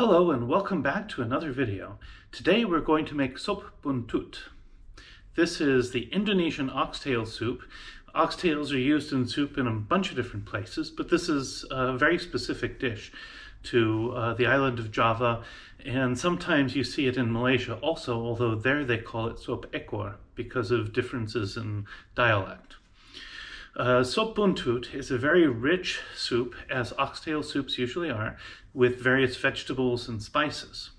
Hello and welcome back to another video. Today we're going to make Sop Buntut. This is the Indonesian oxtail soup. Oxtails are used in soup in a bunch of different places, but this is a very specific dish to the island of Java, and sometimes you see it in Malaysia also, although there they call it sop ekor because of differences in dialect. Sop Buntut is a very rich soup, as oxtail soups usually are, with various vegetables and spices.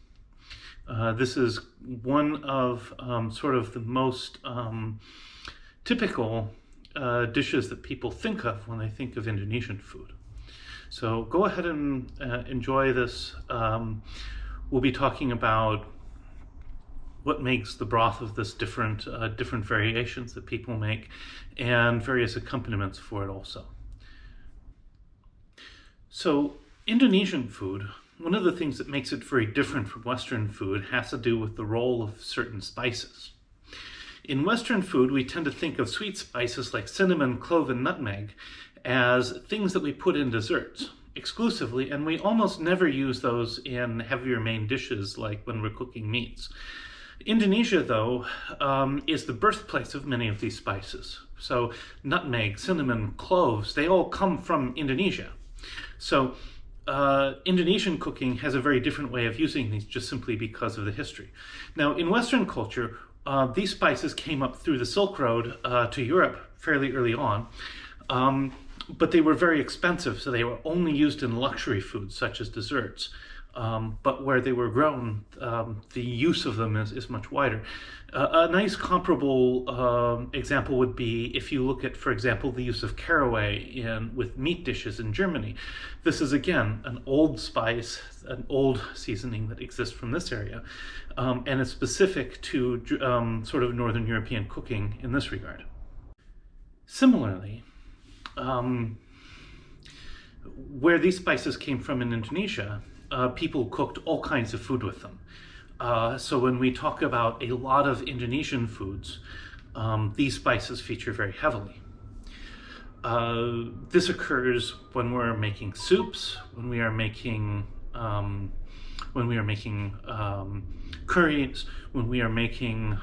This is one of sort of the most typical dishes that people think of when they think of Indonesian food. So go ahead and enjoy this. We'll be talking about what makes the broth of this different variations that people make, and various accompaniments for it also. So Indonesian food, one of the things that makes it very different from Western food has to do with the role of certain spices. In Western food, we tend to think of sweet spices like cinnamon, clove, and nutmeg as things that we put in desserts exclusively, and we almost never use those in heavier main dishes like when we're cooking meats. Indonesia, though, is the birthplace of many of these spices. So nutmeg, cinnamon, cloves, they all come from Indonesia. So Indonesian cooking has a very different way of using these just simply because of the history. Now, in Western culture, these spices came up through the Silk Road to Europe fairly early on, but they were very expensive, so they were only used in luxury foods such as desserts. But where they were grown, the use of them is much wider. A nice comparable example would be if you look at, for example, the use of caraway with meat dishes in Germany. This is, again, an old spice, an old seasoning that exists from this area, and it's specific to sort of Northern European cooking in this regard. Similarly, where these spices came from in Indonesia, people cooked all kinds of food with them. So when we talk about a lot of Indonesian foods, these spices feature very heavily. This occurs when we're making soups, when we are making curries, when we are making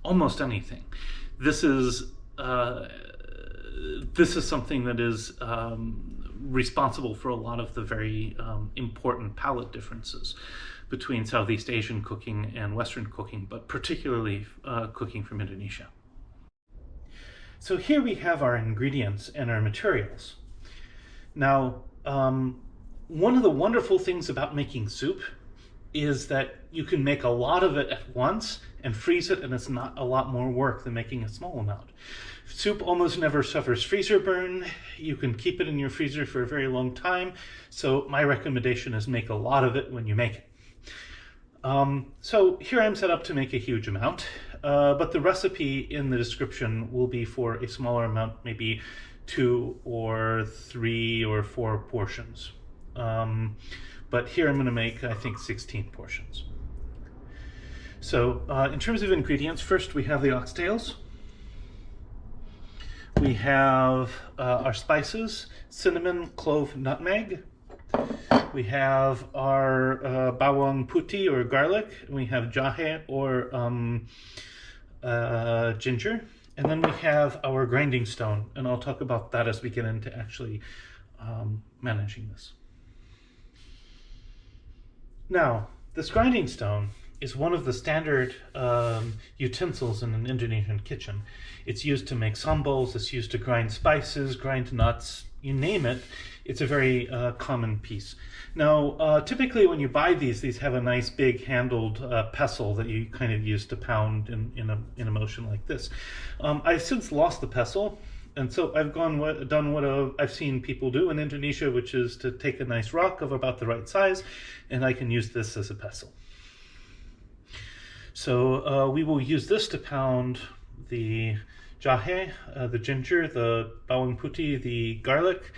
almost anything. This is something that is responsible for a lot of the very important palate differences between Southeast Asian cooking and Western cooking, but particularly cooking from Indonesia. So here we have our ingredients and our materials. Now, one of the wonderful things about making soup is that you can make a lot of it at once and freeze it, and it's not a lot more work than making a small amount. Soup almost never suffers freezer burn. You can keep it in your freezer for a very long time, so my recommendation is make a lot of it when you make it. So here I'm set up to make a huge amount, but the recipe in the description will be for a smaller amount, maybe 2 or 3 or 4 portions. But here I'm going to make, I think, 16 portions. So in terms of ingredients, first we have the oxtails. We have our spices, cinnamon, clove, nutmeg. We have our bawang putih or garlic. We have jahe or ginger. And then we have our grinding stone. And I'll talk about that as we get into actually managing this. Now, this grinding stone is one of the standard utensils in an Indonesian kitchen. It's used to make sambals, it's used to grind spices, grind nuts, you name it. It's a very common piece. Now, typically when you buy these have a nice big handled pestle that you kind of use to pound in a motion like this. I've since lost the pestle, and so I've done what I've seen people do in Indonesia, which is to take a nice rock of about the right size, and I can use this as a pestle. So we will use this to pound the jahe, the ginger, the bawang putih, the garlic,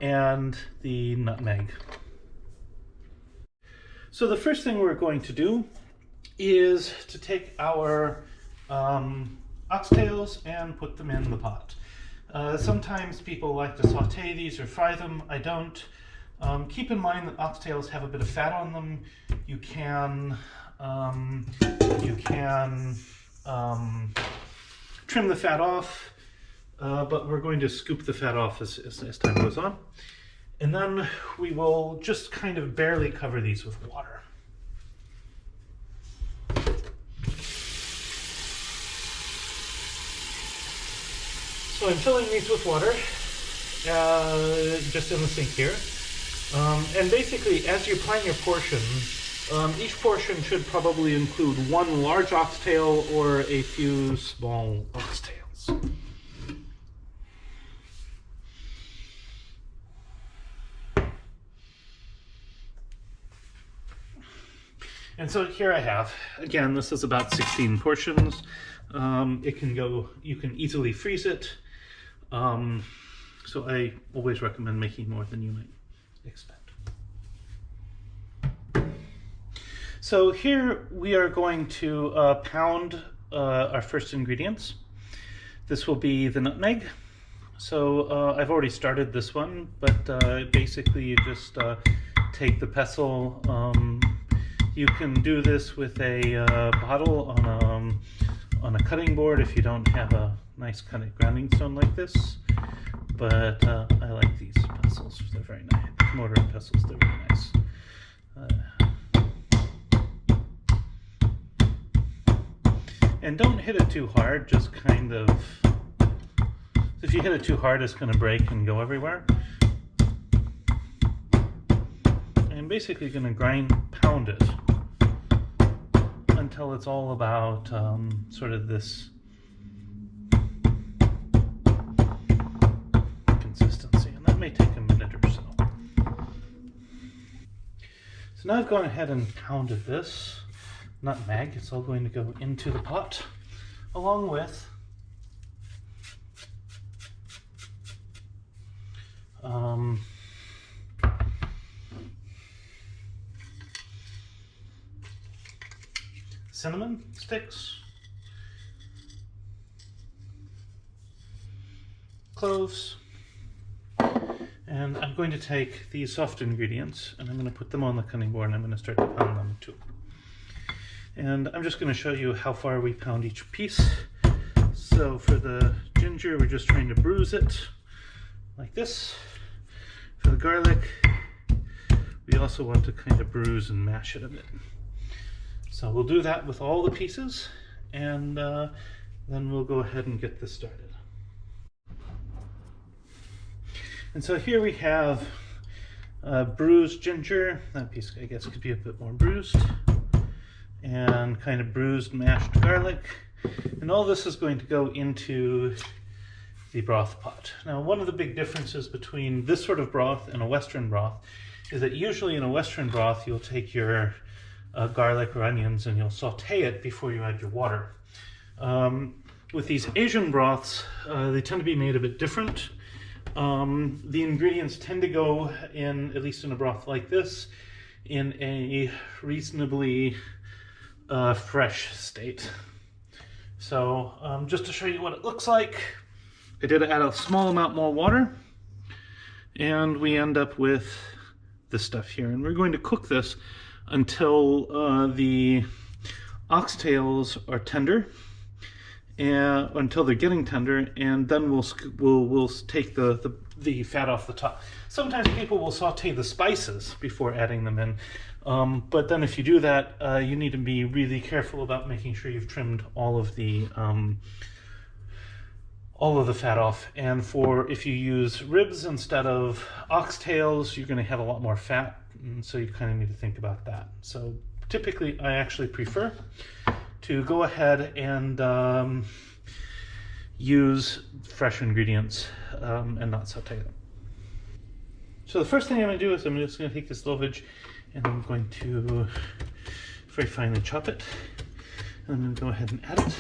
and the nutmeg. So the first thing we're going to do is to take our oxtails and put them in the pot. Sometimes people like to saute these or fry them. I don't. Keep in mind that oxtails have a bit of fat on them. You can trim the fat off, but we're going to scoop the fat off as time goes on. And then we will just kind of barely cover these with water. So I'm filling these with water, just in the sink here. And basically, as you plan your portions, each portion should probably include one large oxtail or a few small oxtails. And so here I have, again, this is about 16 portions. It can go, you can easily freeze it. So I always recommend making more than you might expect. So here we are going to pound our first ingredients. This will be the nutmeg. So I've already started this one, but basically you just take the pestle. You can do this with a bottle on a cutting board if you don't have a nice kind of grinding stone like this. But I like these pestles; they're very nice. Mortar and pestles, they're very nice. And don't hit it too hard. Just kind of. If you hit it too hard, it's going to break and go everywhere. I'm basically going to pound it until it's all about sort of this consistency, and that may take a minute or so. So now I've gone ahead and pounded this nutmeg. It's all going to go into the pot along with cinnamon sticks, cloves, and I'm going to take these soft ingredients and I'm going to put them on the cutting board and I'm going to start to pound them too. And I'm just going to show you how far we pound each piece. So for the ginger, we're just trying to bruise it like this. For the garlic, we also want to kind of bruise and mash it a bit. So we'll do that with all the pieces, and then we'll go ahead and get this started. And so here we have bruised ginger. That piece, I guess, could be a bit more bruised. And kind of bruised mashed garlic. And all this is going to go into the broth pot. Now, one of the big differences between this sort of broth and a Western broth is that usually in a Western broth, you'll take your garlic or onions and you'll saute it before you add your water. With these Asian broths, they tend to be made a bit different. The ingredients tend to go in, at least in a broth like this, in a reasonably fresh state. So just to show you what it looks like, I did add a small amount more water, and we end up with this stuff here. And we're going to cook this until the oxtails are tender, and until they're getting tender, and then we'll take the fat off the top. Sometimes people will saute the spices before adding them in, but then if you do that, you need to be really careful about making sure you've trimmed all of the fat off. And if you use ribs instead of oxtails, you're going to have a lot more fat, and so you kind of need to think about that. So typically I actually prefer to go ahead and use fresh ingredients and not saute them. So the first thing I'm going to do is I'm just going to take this lovage and I'm going to very finely chop it, and I'm going to go ahead and add it.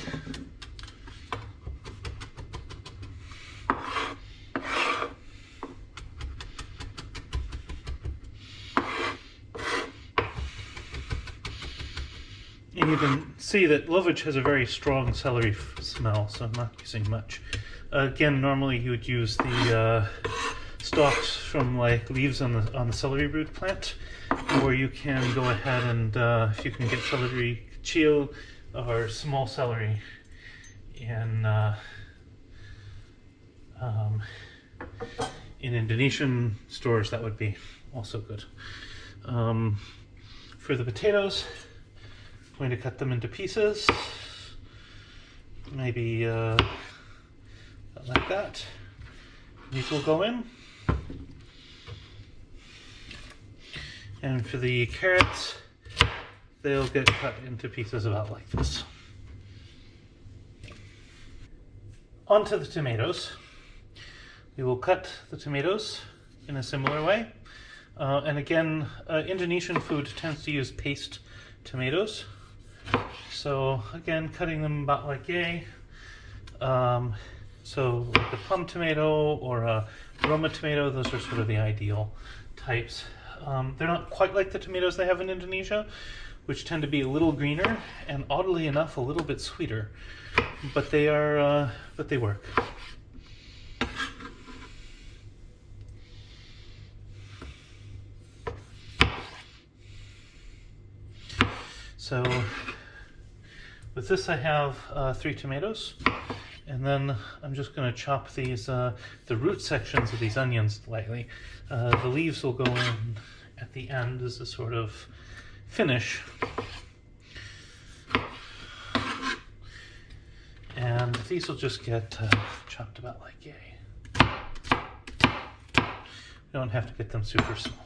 And you can see that lovage has a very strong celery smell, so I'm not using much. Again, normally you would use the stalks from like leaves on the celery root plant, or you can go ahead and if you can get seledri kecil or small celery in Indonesian stores, that would be also good. For the potatoes, I'm going to cut them into pieces, maybe like that. These will go in. And for the carrots, they'll get cut into pieces about like this. Onto the tomatoes. We will cut the tomatoes in a similar way. And again, Indonesian food tends to use paste tomatoes. So again, cutting them about like yay. So like a plum tomato or a roma tomato, those are sort of the ideal types. They're not quite like the tomatoes they have in Indonesia, which tend to be a little greener and oddly enough a little bit sweeter. But they work. So with this I have 3 tomatoes, and then I'm just going to chop these the root sections of these onions lightly. The leaves will go in at the end as a sort of finish. And these will just get chopped about like yay. You don't have to get them super small.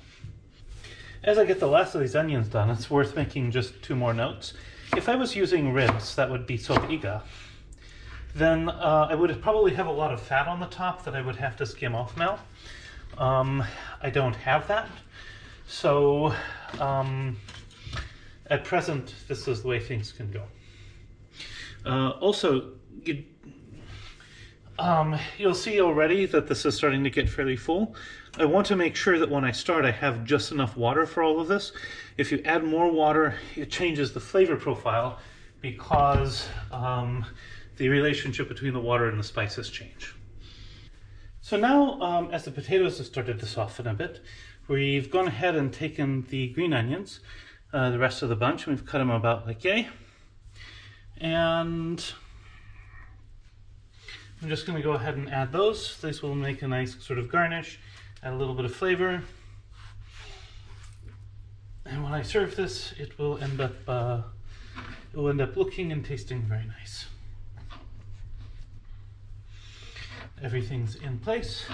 As I get the last of these onions done, it's worth making just 2 more notes. If I was using ribs, that would be sop iga, then I would probably have a lot of fat on the top that I would have to skim off now. I don't have that, so at present, this is the way things can go. Also, you'll see already that this is starting to get fairly full. I want to make sure that when I start, I have just enough water for all of this. If you add more water, it changes the flavor profile because the relationship between the water and the spices change. So now, as the potatoes have started to soften a bit, we've gone ahead and taken the green onions, the rest of the bunch, and we've cut them about like yay. And I'm just going to go ahead and add those. This will make a nice sort of garnish, add a little bit of flavor. And when I serve this, it will end up looking and tasting very nice. Everything's in place.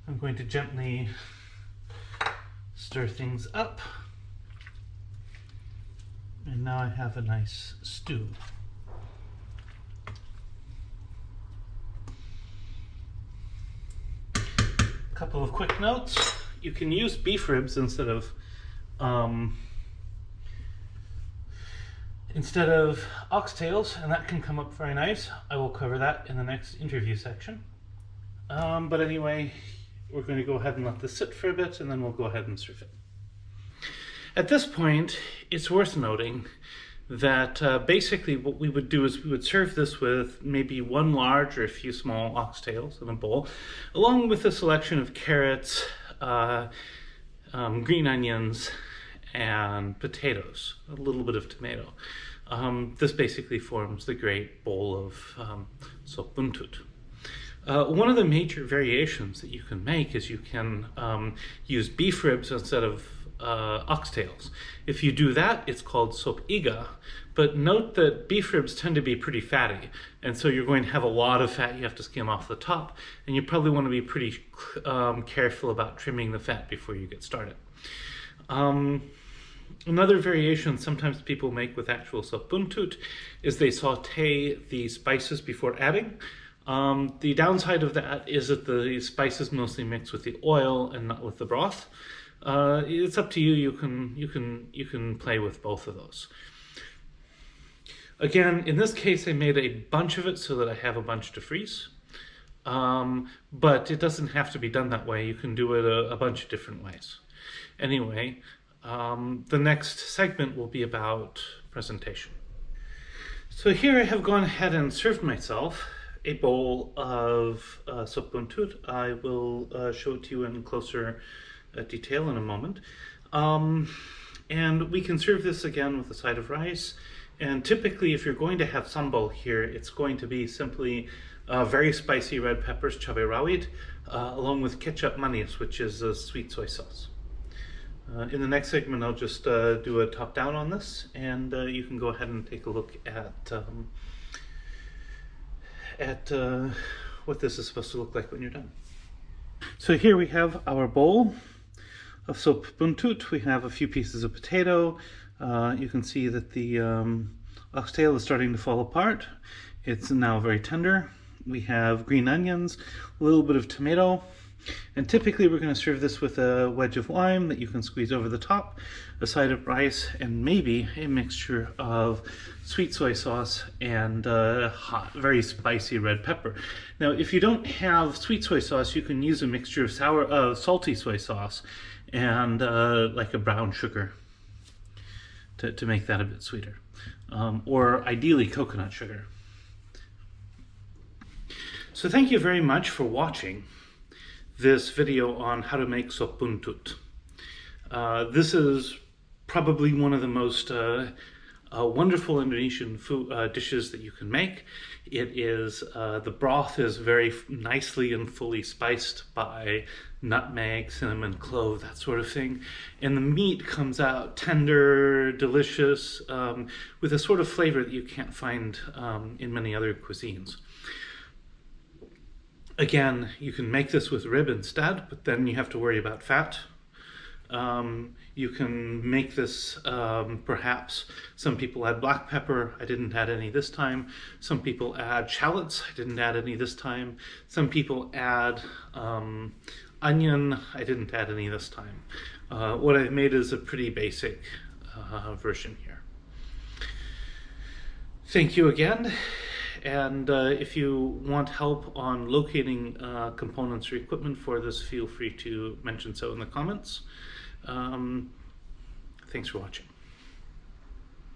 I'm going to gently stir things up. And now I have a nice stew. Couple of quick notes. You can use beef ribs instead of oxtails, and that can come up very nice. I will cover that in the next interview section. But anyway, we're going to go ahead and let this sit for a bit, and then we'll go ahead and serve it. At this point, it's worth noting that basically what we would do is we would serve this with maybe 1 large or a few small oxtails in a bowl, along with a selection of carrots, green onions, and potatoes, a little bit of tomato. This basically forms the great bowl of Sop Buntut. One of the major variations that you can make is you can use beef ribs instead of oxtails. If you do that, it's called sop iga, but note that beef ribs tend to be pretty fatty, and so you're going to have a lot of fat you have to skim off the top, and you probably want to be pretty careful about trimming the fat before you get started. Another variation sometimes people make with actual sop buntut is they saute the spices before adding. The downside of that is that the spices mostly mix with the oil and not with the broth. It's up to you. You can play with both of those. Again, in this case, I made a bunch of it so that I have a bunch to freeze. But it doesn't have to be done that way. You can do it a bunch of different ways. Anyway, the next segment will be about presentation. So here I have gone ahead and served myself a bowl of Sop Buntut. I will show it to you in closer detail in a moment. And we can serve this again with a side of rice. And typically, if you're going to have sambal here, it's going to be simply very spicy red peppers, cabai rawit, along with ketchup manis, which is a sweet soy sauce. In the next segment, I'll just do a top-down on this, and you can go ahead and take a look at what this is supposed to look like when you're done. So here we have our bowl of Sop Buntut. We have a few pieces of potato. You can see that the oxtail is starting to fall apart. It's now very tender. We have green onions, a little bit of tomato, and typically we're going to serve this with a wedge of lime that you can squeeze over the top, a side of rice, and maybe a mixture of sweet soy sauce and hot, very spicy red pepper. Now, if you don't have sweet soy sauce, you can use a mixture of salty soy sauce and like a brown sugar to make that a bit sweeter, or ideally coconut sugar. So thank you very much for watching this video on how to make Sop Buntut. This is probably one of the most wonderful Indonesian food dishes that you can make. It is, the broth is very nicely and fully spiced by nutmeg, cinnamon, clove, that sort of thing. And the meat comes out tender, delicious, with a sort of flavor that you can't find in many other cuisines. Again, you can make this with rib instead, but then you have to worry about fat. You can make this, perhaps, some people add black pepper. I didn't add any this time. Some people add shallots. I didn't add any this time. Some people add onion. I didn't add any this time. What I've made is a pretty basic version here. Thank you again. And if you want help on locating components or equipment for this, feel free to mention so in the comments. Thanks for watching.